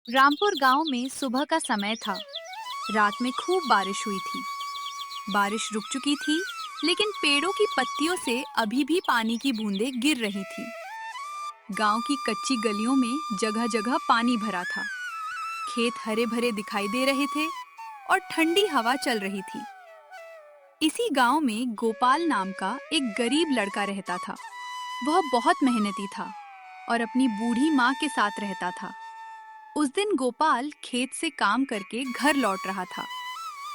रामपुर गांव में सुबह का समय था। रात में खूब बारिश हुई थी। बारिश रुक चुकी थी, लेकिन पेड़ों की पत्तियों से अभी भी पानी की बूंदें गिर रही थी। गांव की कच्ची गलियों में जगह जगह पानी भरा था। खेत हरे भरे दिखाई दे रहे थे और ठंडी हवा चल रही थी। इसी गांव में गोपाल नाम का एक गरीब लड़का रहता था। वह बहुत मेहनती था और अपनी बूढ़ी माँ के साथ रहता था। उस दिन गोपाल खेत से काम करके घर लौट रहा था।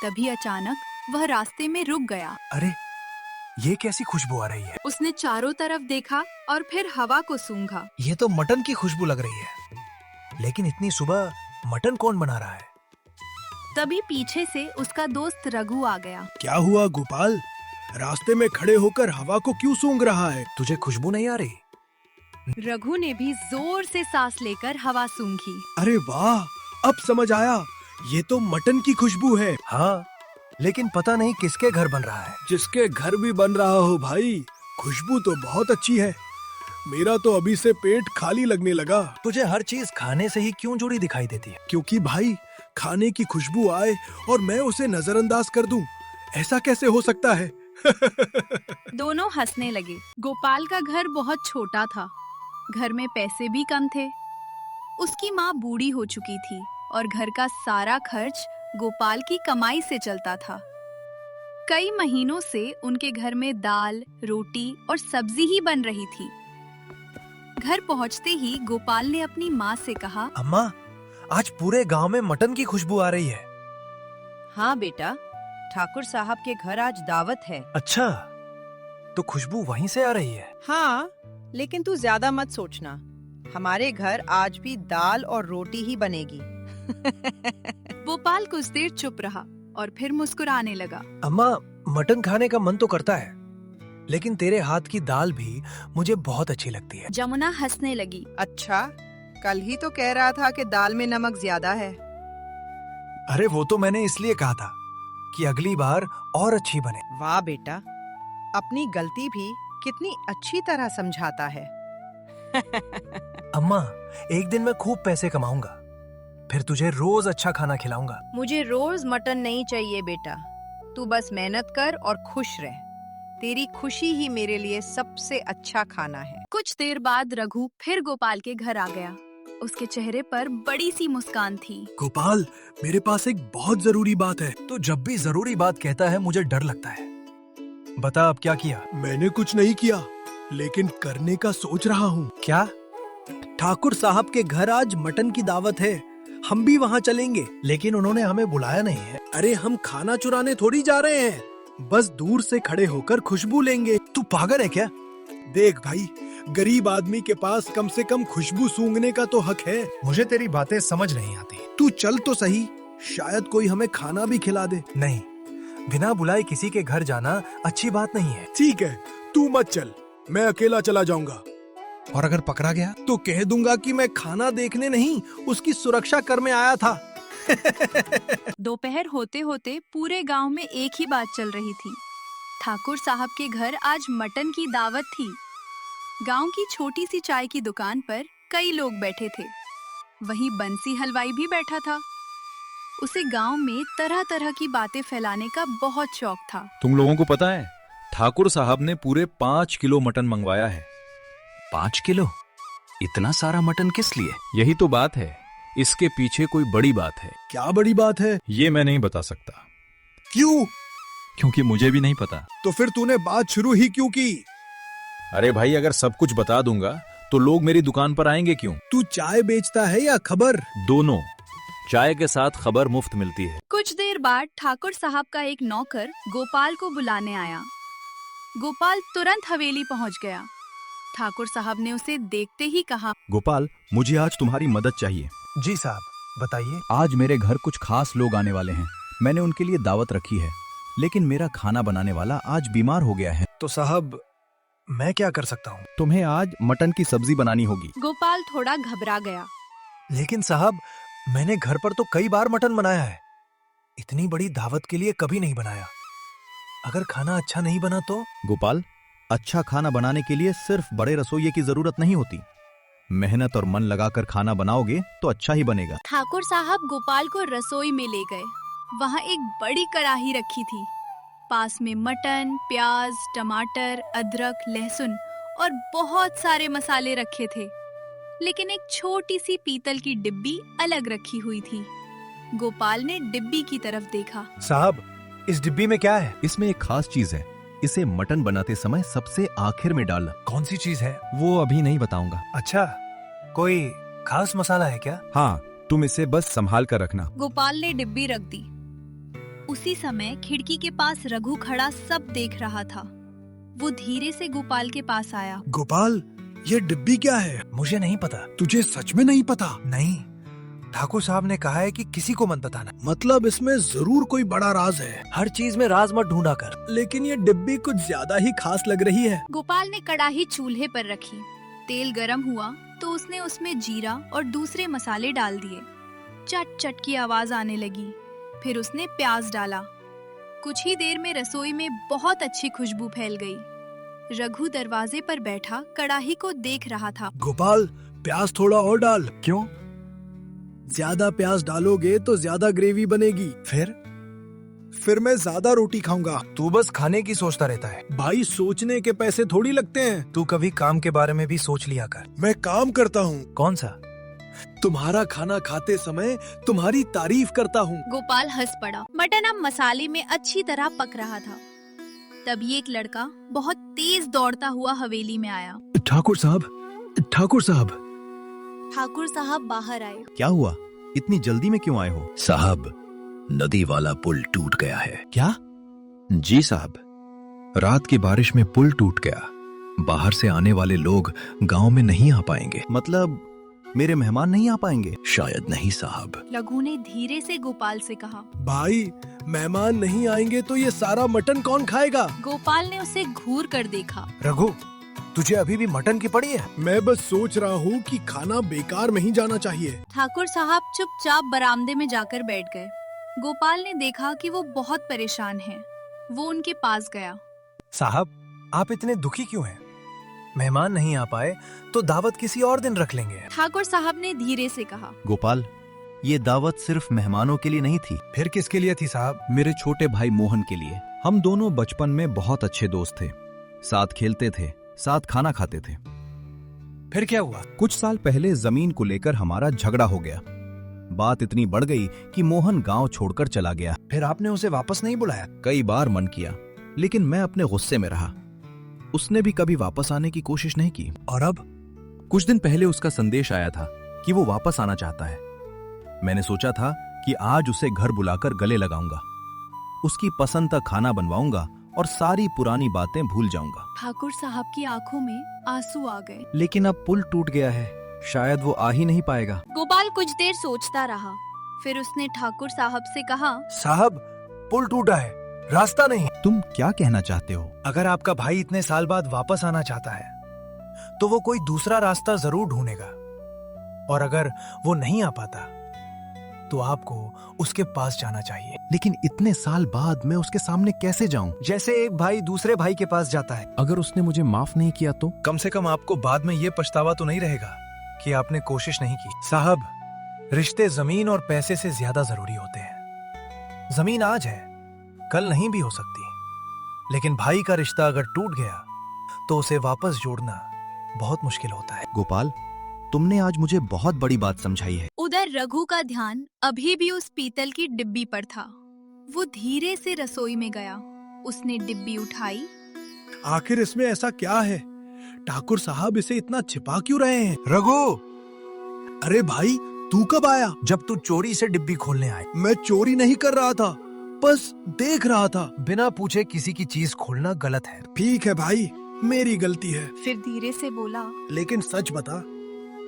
तभी अचानक वह रास्ते में रुक गया। अरे, ये कैसी खुशबू आ रही है? उसने चारों तरफ देखा और फिर हवा को सूंघा। ये तो मटन की खुशबू लग रही है। लेकिन इतनी सुबह मटन कौन बना रहा है? तभी पीछे से उसका दोस्त रघु आ गया। क्या हुआ गोपाल? रास्ते में खड़े होकर हवा को क्यों सूंघ रहा है? तुझे खुशबू नहीं आ रही? रघु ने भी जोर से सांस लेकर हवा सूंघी। अरे वाह, अब समझ आया, ये तो मटन की खुशबू है। हाँ, लेकिन पता नहीं किसके घर बन रहा है। जिसके घर भी बन रहा हो भाई, खुशबू तो बहुत अच्छी है। मेरा तो अभी से पेट खाली लगने लगा। तुझे हर चीज खाने से ही क्यों जुड़ी दिखाई देती है? क्योंकि भाई, खाने की खुशबू आए और मैं उसे नजरअंदाज कर दूं, ऐसा कैसे हो सकता है? दोनों हंसने लगे। गोपाल का घर बहुत छोटा था। घर में पैसे भी कम थे। उसकी माँ बूढ़ी हो चुकी थी और घर का सारा खर्च गोपाल की कमाई से चलता था। कई महीनों से उनके घर में दाल, रोटी और सब्जी ही बन रही थी। घर पहुंचते ही गोपाल ने अपनी माँ से कहा, अम्मा, आज पूरे गांव में मटन की खुशबू आ रही है। हाँ बेटा, ठाकुर साहब के घर आज दावत है। अच्छा, तो खुशबू वहीं से आ रही है। हाँ, लेकिन तू ज्यादा मत सोचना। हमारे घर आज भी दाल और रोटी ही बनेगी। गोपाल कुछ देर चुप रहा और फिर मुस्कुराने लगा। अम्मा, मटन खाने का मन तो करता है, लेकिन तेरे हाथ की दाल भी मुझे बहुत अच्छी लगती है। जमुना हंसने लगी। अच्छा, कल ही तो कह रहा था कि दाल में नमक ज्यादा है। अरे वो तो मैंने इसलिए कहा था कि अगली बार और अच्छी बने। वाह बेटा, अपनी गलती भी कितनी अच्छी तरह समझाता है। अम्मा, एक दिन मैं खूब पैसे कमाऊंगा, फिर तुझे रोज अच्छा खाना खिलाऊंगा। मुझे रोज मटन नहीं चाहिए बेटा, तू बस मेहनत कर और खुश रह। तेरी खुशी ही मेरे लिए सबसे अच्छा खाना है। कुछ देर बाद रघु फिर गोपाल के घर आ गया। उसके चेहरे पर बड़ी सी मुस्कान थी। गोपाल, मेरे पास एक बहुत जरूरी बात है। तो जब भी जरूरी बात कहता है मुझे डर लगता है। बता, अब क्या किया? मैंने कुछ नहीं किया, लेकिन करने का सोच रहा हूँ। क्या? ठाकुर साहब के घर आज मटन की दावत है, हम भी वहाँ चलेंगे। लेकिन उन्होंने हमें बुलाया नहीं है। अरे हम खाना चुराने थोड़ी जा रहे हैं, बस दूर से खड़े होकर खुशबू लेंगे। तू पागल है क्या? देख भाई, गरीब आदमी के पास कम से कम खुशबू सूंघने का तो हक है। मुझे तेरी बातें समझ नहीं आती। तू चल तो सही, शायद कोई हमें खाना भी खिला दे। नहीं, बिना बुलाए किसी के घर जाना अच्छी बात नहीं है। ठीक है, तू मत चल, मैं अकेला चला जाऊंगा। और अगर पकड़ा गया? तो कह दूंगा कि मैं खाना देखने नहीं, उसकी सुरक्षा करने आया था। दोपहर होते होते पूरे गांव में एक ही बात चल रही थी। ठाकुर साहब के घर आज मटन की दावत थी। गांव की छोटी सी चाय की दुकान पर कई लोग बैठे थे। वहीं बंसी हलवाई भी बैठा था। उसे गांव में तरह तरह की बातें फैलाने का बहुत शौक था। तुम लोगों को पता है, ठाकुर साहब ने पूरे 5 किलो मटन मंगवाया है। 5 किलो? इतना सारा मटन किस लिए? यही तो बात है, इसके पीछे कोई बड़ी बात है। क्या बड़ी बात है? ये मैं नहीं बता सकता। क्यों? क्योंकि मुझे भी नहीं पता। तो फिर तूने बात शुरू ही क्यों की? अरे भाई, अगर सब कुछ बता दूंगा तो लोग मेरी दुकान पर आएंगे क्यों? तू चाय बेचता है या खबर? दोनों। चाय के साथ खबर मुफ्त मिलती है। कुछ देर बाद ठाकुर साहब का एक नौकर गोपाल को बुलाने आया। गोपाल तुरंत हवेली पहुंच गया। ठाकुर साहब ने उसे देखते ही कहा, गोपाल, मुझे आज तुम्हारी मदद चाहिए। जी साहब, बताइए। आज मेरे घर कुछ खास लोग आने वाले हैं। मैंने उनके लिए दावत रखी है, लेकिन मेरा खाना बनाने वाला आज बीमार हो गया है। तो साहब, मैं क्या कर सकता हूँ? तुम्हें आज मटन की सब्जी बनानी होगी। गोपाल थोड़ा घबरा गया। लेकिन साहब, मैंने घर पर तो कई बार मटन बनाया है, इतनी बड़ी दावत के लिए कभी नहीं बनाया। अगर खाना अच्छा नहीं बना तो? गोपाल, अच्छा खाना बनाने के लिए सिर्फ बड़े रसोइये की जरूरत नहीं होती। मेहनत और मन लगाकर खाना बनाओगे तो अच्छा ही बनेगा। ठाकुर साहब गोपाल को रसोई में ले गए। वहाँ एक बड़ी कढ़ाई रखी थी। पास में मटन, प्याज, टमाटर, अदरक, लहसुन और बहुत सारे मसाले रखे थे। लेकिन एक छोटी सी पीतल की डिब्बी अलग रखी हुई थी। गोपाल ने डिब्बी की तरफ देखा। साहब, इस डिब्बी में क्या है? इसमें एक खास चीज है। इसे मटन बनाते समय सबसे आखिर में डालना। कौन सी चीज है? वो अभी नहीं बताऊंगा। अच्छा, कोई खास मसाला है क्या? हाँ, तुम इसे बस संभाल कर रखना। गोपाल ने डिब्बी रख दी। उसी समय खिड़की के पास रघु खड़ा सब देख रहा था। वो धीरे से गोपाल के पास आया। गोपाल, ये डिब्बी क्या है? मुझे नहीं पता। तुझे सच में नहीं पता? नहीं, ठाकुर साहब ने कहा है कि किसी को मत बताना। मतलब इसमें जरूर कोई बड़ा राज है। हर चीज में राज मत ढूंढा कर। लेकिन ये डिब्बी कुछ ज्यादा ही खास लग रही है। गोपाल ने कढ़ाई चूल्हे पर रखी। तेल गरम हुआ तो उसने उसमें जीरा और दूसरे मसाले डाल दिए। चट चट की आवाज आने लगी। फिर उसने प्याज डाला। कुछ ही देर में रसोई में बहुत अच्छी खुशबू फैल गई। रघु दरवाजे पर बैठा कढ़ाई को देख रहा था। गोपाल, प्याज थोड़ा और डाल। क्यों? ज्यादा प्याज डालोगे तो ज्यादा ग्रेवी बनेगी। फिर मैं ज्यादा रोटी खाऊंगा। तू बस खाने की सोचता रहता है। भाई, सोचने के पैसे थोड़ी लगते हैं। तू कभी काम के बारे में भी सोच लिया कर। मैं काम करता हूँ। कौन सा? तुम्हारा खाना खाते समय तुम्हारी तारीफ करता हूँ। गोपाल हंस पड़ा। मटन अब मसाले में अच्छी तरह पक रहा था। तभी एक लड़का बहुत तेज दौड़ता हुआ हवेली में आया। ठाकुर साहब, ठाकुर साहब। ठाकुर साहब बाहर आए। क्या हुआ? इतनी जल्दी में क्यों आए हो? साहब, नदी वाला पुल टूट गया है। क्या? जी साहब, रात की बारिश में पुल टूट गया। बाहर से आने वाले लोग गांव में नहीं आ पाएंगे। मतलब मेरे मेहमान नहीं आ पाएंगे? शायद नहीं साहब। रघु ने धीरे से गोपाल से कहा। भाई, मेहमान नहीं आएंगे तो ये सारा मटन कौन खाएगा? गोपाल ने उसे घूर कर देखा। रघु, तुझे अभी भी मटन की पड़ी है? मैं बस सोच रहा हूँ कि खाना बेकार नहीं जाना चाहिए। ठाकुर साहब चुपचाप बरामदे में जाकर बैठ गए। गोपाल ने देखा कि वो बहुत परेशान हैं। वो उनके पास गया। साहब, आप इतने दुखी क्यों हैं? मेहमान नहीं आ पाए तो दावत किसी और दिन रख लेंगे। ठाकुर साहब ने धीरे से कहा। गोपाल, ये दावत सिर्फ मेहमानों के लिए नहीं थी। फिर किसके लिए थी साहब? मेरे छोटे भाई मोहन के लिए। हम दोनों बचपन में बहुत अच्छे दोस्त थे। साथ खेलते थे, साथ खाना खाते थे। फिर क्या हुआ? कुछ साल पहले जमीन को लेकर हमारा झगड़ा हो गया। बात इतनी बढ़ गई कि मोहन गांव छोड़कर चला गया। फिर आपने उसे वापस नहीं बुलाया? कई बार मन किया, लेकिन मैं अपने गुस्से में रहा। उसने भी कभी वापस आने की कोशिश नहीं की। और अब? कुछ दिन पहले उसका संदेश आया था कि वो वापस आना चाहता है। मैंने सोचा था कि आज उसे घर बुलाकर गले लगाऊंगा, उसकी पसंद का खाना बनवाऊंगा और सारी पुरानी बातें भूल जाऊंगा। ठाकुर साहब की आंखों में आंसू आ गए। लेकिन अब पुल टूट गया है, शायद वो आ ही नहीं पाएगा। गोपाल कुछ देर सोचता रहा। फिर उसने ठाकुर साहब से कहा। साहब, पुल टूटा है, रास्ता नहीं। तुम क्या कहना चाहते हो? अगर आपका भाई इतने साल बाद वापस आना चाहता है तो वो कोई दूसरा रास्ता जरूर ढूंढेगा। और अगर वो नहीं आ पाता तो आपको उसके पास जाना चाहिए। लेकिन इतने साल बाद मैं उसके सामने कैसे जाऊं? जैसे एक भाई दूसरे भाई के पास जाता है। अगर उसने मुझे माफ नहीं किया तो? कम से कम आपको बाद में ये पछतावा तो नहीं रहेगा कि आपने कोशिश नहीं की। साहब, रिश्ते जमीन और पैसे से ज्यादा जरूरी होते हैं। जमीन आज है, कल नहीं भी हो सकती, लेकिन भाई का रिश्ता अगर टूट गया तो उसे वापस जोड़ना बहुत मुश्किल होता है। गोपाल, तुमने आज मुझे बहुत बड़ी बात समझाई है। उधर रघु का ध्यान अभी भी उस पीतल की डिब्बी पर था। वो धीरे से रसोई में गया। उसने डिब्बी उठाई। आखिर इसमें ऐसा क्या है? ठाकुर साहब इसे इतना छिपा क्यों रहे हैं? रघु! अरे भाई, तू कब आया? जब तू चोरी से डिब्बी खोलने आए। मैं चोरी नहीं कर रहा था, बस देख रहा था। बिना पूछे किसी की चीज खोलना गलत है। ठीक है भाई, मेरी गलती है। फिर धीरे से बोला। लेकिन सच बता,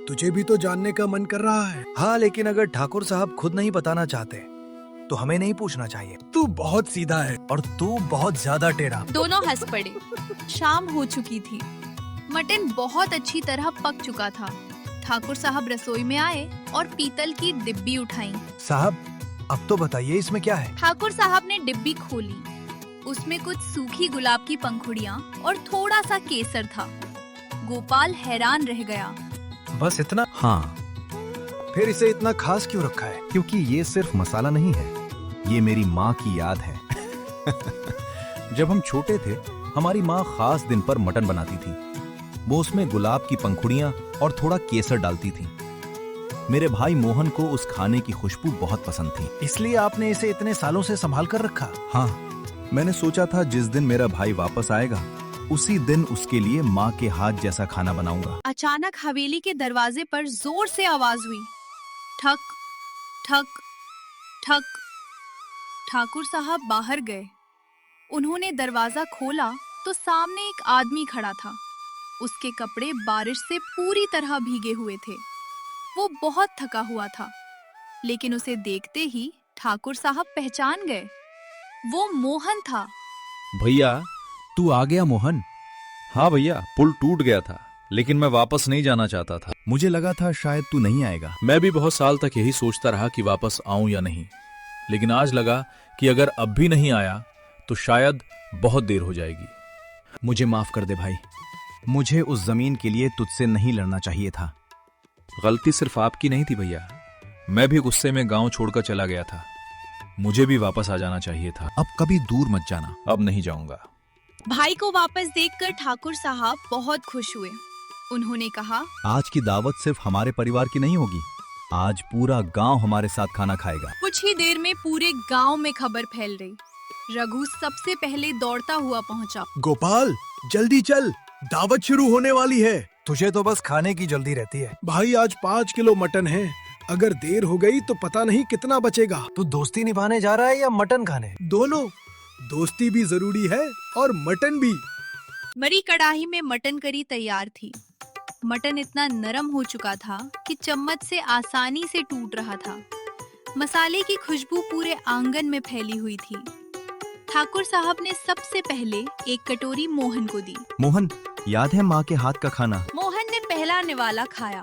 तुझे भी तो जानने का मन कर रहा है। हाँ, लेकिन अगर ठाकुर साहब खुद नहीं बताना चाहते तो हमें नहीं पूछना चाहिए। तू बहुत सीधा है। और तू बहुत ज्यादा टेढ़ा। दोनों हंस पड़े। शाम हो चुकी थी। मटन बहुत अच्छी तरह पक चुका था। ठाकुर साहब रसोई में आए और पीतल की डिब्बी उठाई। साहब, अब तो बताइए इसमें क्या है? ठाकुर साहब ने डिब्बी खोली। उसमें कुछ सूखी गुलाब की पंखुड़ियाँ और थोड़ा सा केसर था। गोपाल हैरान रह गया। बस इतना? हाँ, फिर इसे इतना खास क्यों रखा है? क्योंकि ये सिर्फ मसाला नहीं है, ये मेरी माँ की याद है। जब हम छोटे थे, हमारी माँ खास दिन पर मटन बनाती थी। वो उसमें गुलाब की पंखुड़ियां और थोड़ा केसर डालती थी। मेरे भाई मोहन को उस खाने की खुशबू बहुत पसंद थी। इसलिए आपने इसे इतने सालों से संभाल कर रखा? हाँ, मैंने सोचा था जिस दिन मेरा भाई वापस आएगा, उसी दिन उसके लिए माँ के हाथ जैसा खाना बनाऊंगा। अचानक हवेली के दरवाजे पर जोर से आवाज हुई। ठक ठक ठक। ठाकुर साहब बाहर गए। उन्होंने दरवाजा खोला तो सामने एक आदमी खड़ा था। उसके कपड़े बारिश से पूरी तरह भीगे हुए थे। वो बहुत थका हुआ था, लेकिन उसे देखते ही ठाकुर साहब पहचान गए। वो मोहन था। भैया, तू आ गया मोहन? हाँ भैया, पुल टूट गया था, लेकिन मैं वापस नहीं जाना चाहता था। मुझे लगा था शायद तू नहीं आएगा। मैं भी बहुत साल तक यही सोचता रहा कि वापस आऊं या नहीं, लेकिन आज लगा कि अगर अब भी नहीं आया तो शायद बहुत देर हो जाएगी। मुझे माफ कर दे भाई, मुझे उस जमीन के लिए तुझसे नहीं लड़ना चाहिए था। गलती सिर्फ आपकी नहीं थी भैया, मैं भी गुस्से में गांव छोड़कर चला गया था। मुझे भी वापस आ जाना चाहिए था। अब कभी दूर मत जाना। अब नहीं जाऊंगा। भाई को वापस देखकर ठाकुर साहब बहुत खुश हुए। उन्होंने कहा, आज की दावत सिर्फ हमारे परिवार की नहीं होगी, आज पूरा गांव हमारे साथ खाना खाएगा। कुछ ही देर में पूरे गांव में खबर फैल रही। रघु सबसे पहले दौड़ता हुआ पहुंचा। गोपाल, जल्दी चल, दावत शुरू होने वाली है। तुझे तो बस खाने की जल्दी रहती है। भाई आज 5 किलो मटन है, अगर देर हो गई तो पता नहीं कितना बचेगा। तू दोस्ती निभाने जा रहा है या मटन खाने? दोनों, दोस्ती भी जरूरी है और मटन भी। बड़ी कढ़ाई में मटन करी तैयार थी। मटन इतना नरम हो चुका था कि चम्मच से आसानी से टूट रहा था। मसाले की खुशबू पूरे आंगन में फैली हुई थी। ठाकुर साहब ने सबसे पहले एक कटोरी मोहन को दी। मोहन, याद है माँ के हाथ का खाना? मोहन ने पहला निवाला खाया।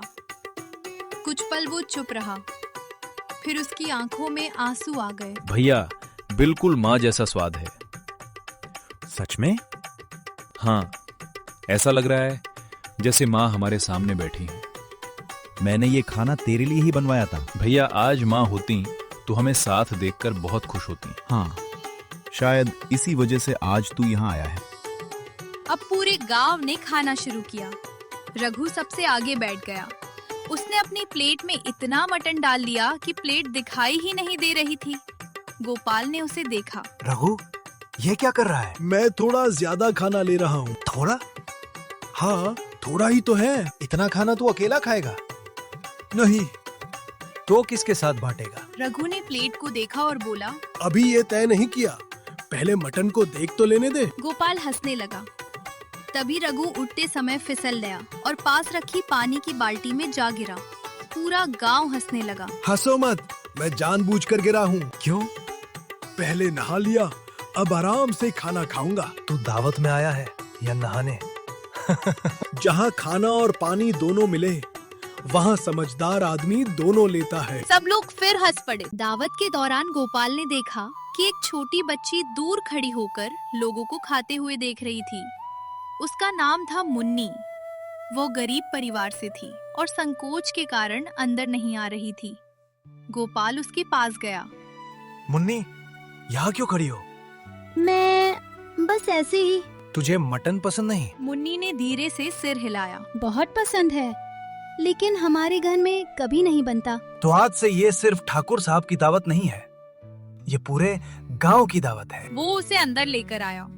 कुछ पल वो चुप रहा, फिर उसकी आंखों में आंसू आ गए। भैया, बिल्कुल माँ जैसा स्वाद है। सच में? हाँ, ऐसा लग रहा है जैसे माँ हमारे सामने बैठी है। मैंने ये खाना तेरे लिए ही बनवाया था। भैया, आज माँ होती तो हमें साथ देखकर बहुत खुश होती। हाँ, शायद इसी वजह से आज तू यहाँ आया है। अब पूरे गांव ने खाना शुरू किया। रघु सबसे आगे बैठ गया। उसने अपनी प्लेट में इतना मटन डाल लिया कि प्लेट दिखाई ही नहीं दे रही थी। गोपाल ने उसे देखा। रघु, ये क्या कर रहा है? मैं थोड़ा ज्यादा खाना ले रहा हूँ। थोड़ा? हाँ, थोड़ा ही तो है। इतना खाना तू अकेला खाएगा? नहीं, तो किसके साथ बांटेगा? रघु ने प्लेट को देखा और बोला, अभी ये तय नहीं किया, पहले मटन को देख तो लेने दे। गोपाल हंसने लगा। तभी रघु उठते समय फिसल गया और पास रखी पानी की बाल्टी में जा गिरा। पूरा गांव हंसने लगा। हंसो मत, मैं जानबूझकर गिरा हूँ। क्यों? पहले नहा लिया, अब आराम से खाना खाऊंगा। तू दावत में आया है या नहाने? जहाँ खाना और पानी दोनों मिले, वहाँ समझदार आदमी दोनों लेता है। सब लोग फिर हंस पड़े। दावत के दौरान गोपाल ने देखा कि एक छोटी बच्ची दूर खड़ी होकर लोगों को खाते हुए देख रही थी। उसका नाम था मुन्नी। वो गरीब परिवार से थी और संकोच के कारण अंदर नहीं आ रही थी। गोपाल उसके पास गया। मुन्नी, यहाँ क्यों खड़ी हो? मैं बस ऐसे ही। तुझे मटन पसंद नहीं? मुन्नी ने धीरे से सिर हिलाया। बहुत पसंद है, लेकिन हमारे घर में कभी नहीं बनता। तो आज से ये सिर्फ ठाकुर साहब की दावत नहीं है, ये पूरे गांव की दावत है। वो उसे अंदर लेकर आया।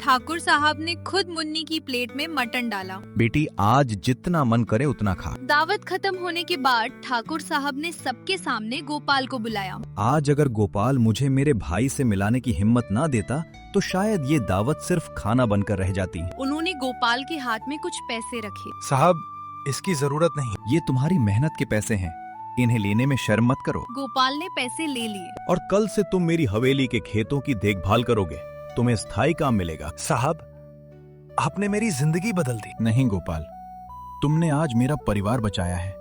ठाकुर साहब ने खुद मुन्नी की प्लेट में मटन डाला। बेटी, आज जितना मन करे उतना खा। दावत खत्म होने के बाद ठाकुर साहब ने सबके सामने गोपाल को बुलाया। आज अगर गोपाल मुझे मेरे भाई से मिलाने की हिम्मत ना देता तो शायद ये दावत सिर्फ खाना बनकर रह जाती। उन्होंने गोपाल के हाथ में कुछ पैसे रखे। साहब, इसकी जरूरत नहीं। ये तुम्हारी मेहनत के पैसे हैं, इन्हें लेने में शर्म मत करो। गोपाल ने पैसे ले लिए। और कल से तुम मेरी हवेली के खेतों की देखभाल करोगे, तुम्हें स्थायी काम मिलेगा। साहब, आपने मेरी जिंदगी बदल दी। नहीं गोपाल, तुमने आज मेरा परिवार बचाया है।